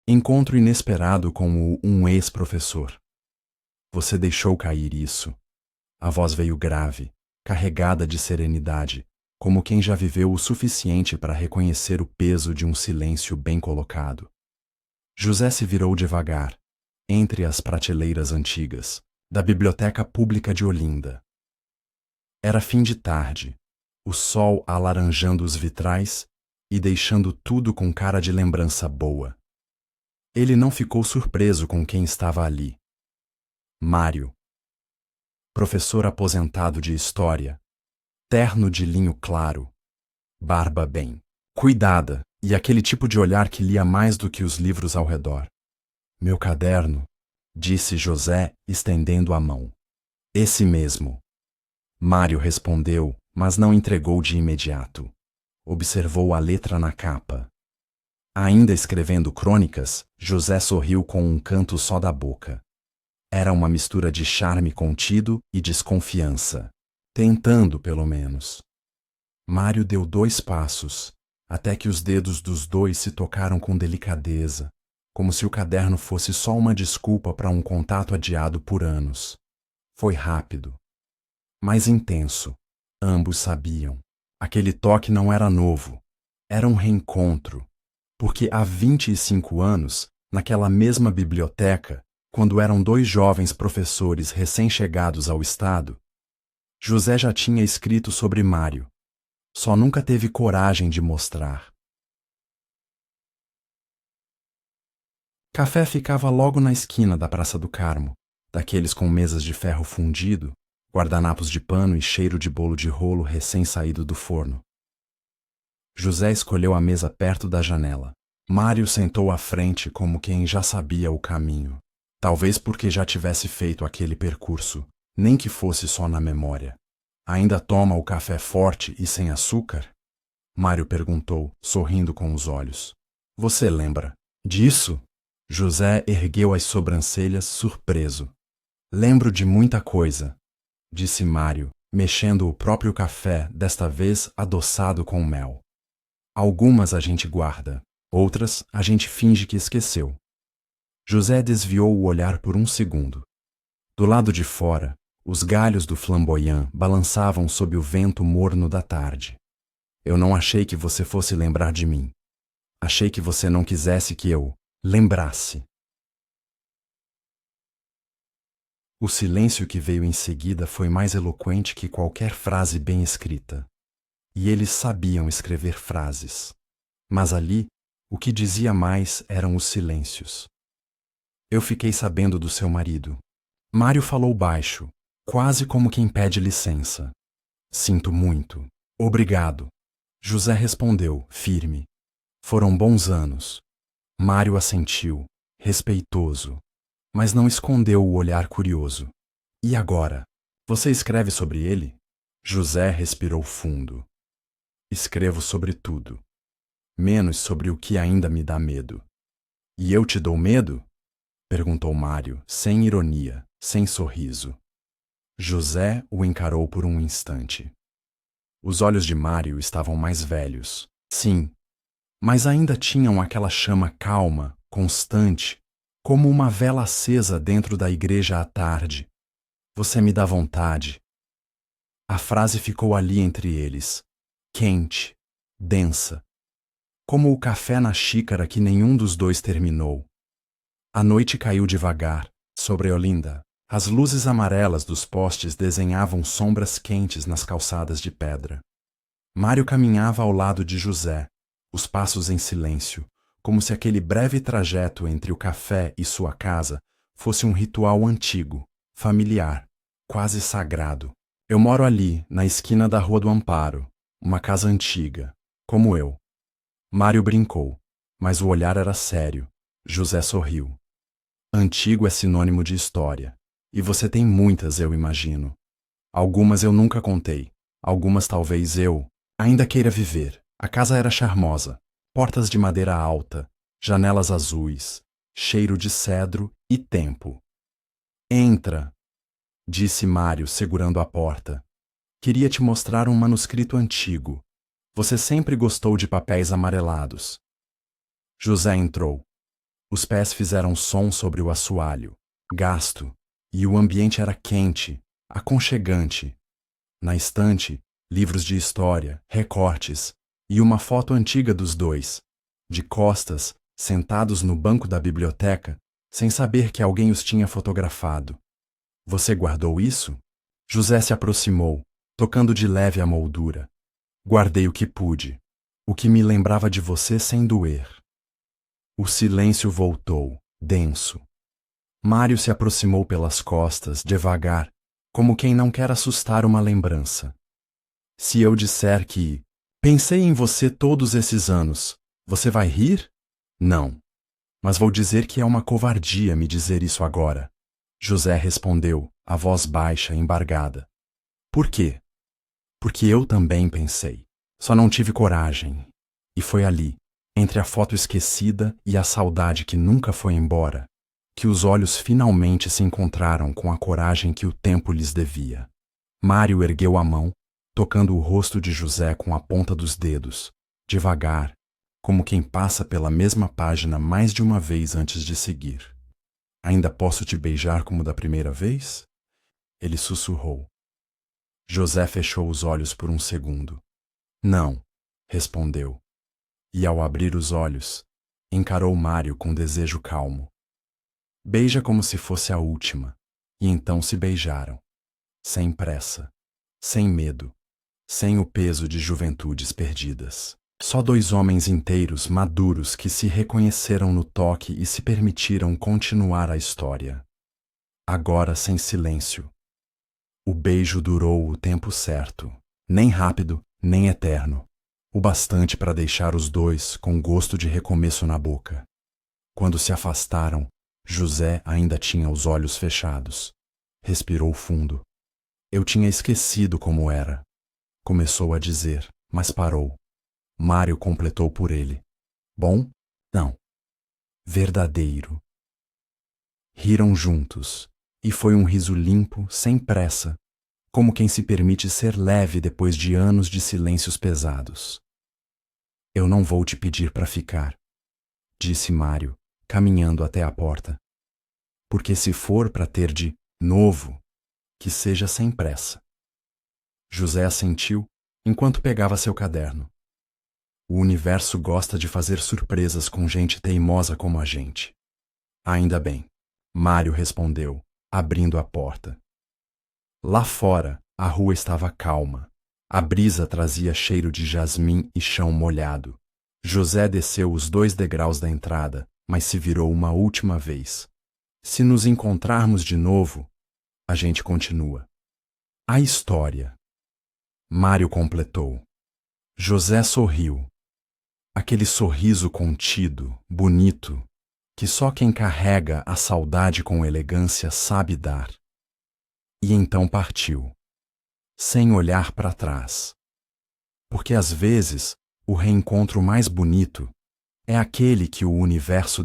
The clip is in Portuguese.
Encontro inesperado com um ex-professor. Você deixou cair isso. A voz veio grave, carregada de serenidade, como quem já viveu o suficiente para reconhecer o peso de um silêncio bem colocado. José se virou devagar, entre as prateleiras antigas, da Biblioteca Pública de Olinda. Era fim de tarde, o sol alaranjando os vitrais e deixando tudo com cara de lembrança boa. Ele não ficou surpreso com quem estava ali. Mário, professor aposentado de História, terno de linho claro, barba bem cuidada e aquele tipo de olhar que lia mais do que os livros ao redor. Meu caderno, disse José, estendendo a mão. Esse mesmo. Mário respondeu, mas não entregou de imediato. Observou a letra na capa. Ainda escrevendo crônicas, José sorriu com um canto só da boca. Era uma mistura de charme contido e desconfiança. Tentando, pelo menos. Mário deu 2 passos, até que os dedos dos dois se tocaram com delicadeza, como se o caderno fosse só uma desculpa para um contato adiado por anos. Foi rápido, mas intenso. Ambos sabiam. Aquele toque não era novo. Era um reencontro. Porque há 25 anos, naquela mesma biblioteca, quando eram 2 jovens professores recém-chegados ao estado, José já tinha escrito sobre Mário. Só nunca teve coragem de mostrar. Café ficava logo na esquina da Praça do Carmo, daqueles com mesas de ferro fundido, guardanapos de pano e cheiro de bolo de rolo recém-saído do forno. José escolheu a mesa perto da janela. Mário sentou à frente como quem já sabia o caminho. Talvez porque já tivesse feito aquele percurso, nem que fosse só na memória. Ainda toma o café forte e sem açúcar? Mário perguntou, sorrindo com os olhos. Você lembra disso? José ergueu as sobrancelhas, surpreso. Lembro de muita coisa, disse Mário, mexendo o próprio café, desta vez adoçado com mel. Algumas a gente guarda, outras a gente finge que esqueceu. José desviou o olhar por um segundo. Do lado de fora, os galhos do flamboyant balançavam sob o vento morno da tarde. Eu não achei que você fosse lembrar de mim. Achei que você não quisesse que eu lembrasse. O silêncio que veio em seguida foi mais eloquente que qualquer frase bem escrita. E eles sabiam escrever frases. Mas ali, o que dizia mais eram os silêncios. Eu fiquei sabendo do seu marido. Mário falou baixo, quase como quem pede licença. Sinto muito. Obrigado. José respondeu, firme. Foram bons anos. Mário assentiu, respeitoso, mas não escondeu o olhar curioso. E agora? Você escreve sobre ele? José respirou fundo. Escrevo sobre tudo, menos sobre o que ainda me dá medo. E eu te dou medo? Perguntou Mário, sem ironia, sem sorriso. José o encarou por um instante. Os olhos de Mário estavam mais velhos, sim, mas ainda tinham aquela chama calma, constante, como uma vela acesa dentro da igreja à tarde. Você me dá vontade. A frase ficou ali entre eles, quente, densa, como o café na xícara que nenhum dos dois terminou. A noite caiu devagar, sobre Olinda. As luzes amarelas dos postes desenhavam sombras quentes nas calçadas de pedra. Mário caminhava ao lado de José, os passos em silêncio, como se aquele breve trajeto entre o café e sua casa fosse um ritual antigo, familiar, quase sagrado. Eu moro ali, na esquina da Rua do Amparo, uma casa antiga, como eu. Mário brincou, mas o olhar era sério. José sorriu. Antigo é sinônimo de história. E você tem muitas, eu imagino. Algumas eu nunca contei. Algumas talvez eu ainda queira viver. A casa era charmosa. Portas de madeira alta, janelas azuis, cheiro de cedro e tempo. Entra, disse Mário, segurando a porta. Queria te mostrar um manuscrito antigo. Você sempre gostou de papéis amarelados. José entrou. Os pés fizeram som sobre o assoalho, gasto, e o ambiente era quente, aconchegante. Na estante, livros de história, recortes e uma foto antiga dos dois, de costas, sentados no banco da biblioteca, sem saber que alguém os tinha fotografado. Você guardou isso? José se aproximou, tocando de leve a moldura. Guardei o que pude, o que me lembrava de você sem doer. O silêncio voltou, denso. Mário se aproximou pelas costas, devagar, como quem não quer assustar uma lembrança. Se eu disser que pensei em você todos esses anos, você vai rir? Não. Mas vou dizer que é uma covardia me dizer isso agora. José respondeu, a voz baixa, embargada. Por quê? Porque eu também pensei. Só não tive coragem. E foi ali, entre a foto esquecida e a saudade que nunca foi embora, que os olhos finalmente se encontraram com a coragem que o tempo lhes devia. Mário ergueu a mão, tocando o rosto de José com a ponta dos dedos, devagar, como quem passa pela mesma página mais de uma vez antes de seguir. Ainda posso te beijar como da primeira vez? Ele sussurrou. José fechou os olhos por um segundo. Não, respondeu. E ao abrir os olhos, encarou Mário com desejo calmo. Beija como se fosse a última, e então se beijaram. Sem pressa, sem medo, sem o peso de juventudes perdidas. Só dois homens inteiros, maduros, que se reconheceram no toque e se permitiram continuar a história. Agora sem silêncio. O beijo durou o tempo certo, nem rápido, nem eterno, o bastante para deixar os dois com gosto de recomeço na boca. Quando se afastaram, José ainda tinha os olhos fechados. Respirou fundo. Eu tinha esquecido como era. Começou a dizer, mas parou. Mário completou por ele. Bom? Não. Verdadeiro. Riram juntos, e foi um riso limpo, sem pressa, como quem se permite ser leve depois de anos de silêncios pesados. Eu não vou te pedir para ficar, disse Mário, caminhando até a porta. Porque se for para ter de novo, que seja sem pressa. José assentiu enquanto pegava seu caderno. O universo gosta de fazer surpresas com gente teimosa como a gente. Ainda bem, Mário respondeu, abrindo a porta. Lá fora, a rua estava calma. A brisa trazia cheiro de jasmim e chão molhado. José desceu os 2 degraus da entrada, mas se virou uma última vez. Se nos encontrarmos de novo, a gente continua. A história. Mário completou. José sorriu. Aquele sorriso contido, bonito, que só quem carrega a saudade com elegância sabe dar. E então partiu, sem olhar para trás. Porque às vezes o reencontro mais bonito é aquele que o universo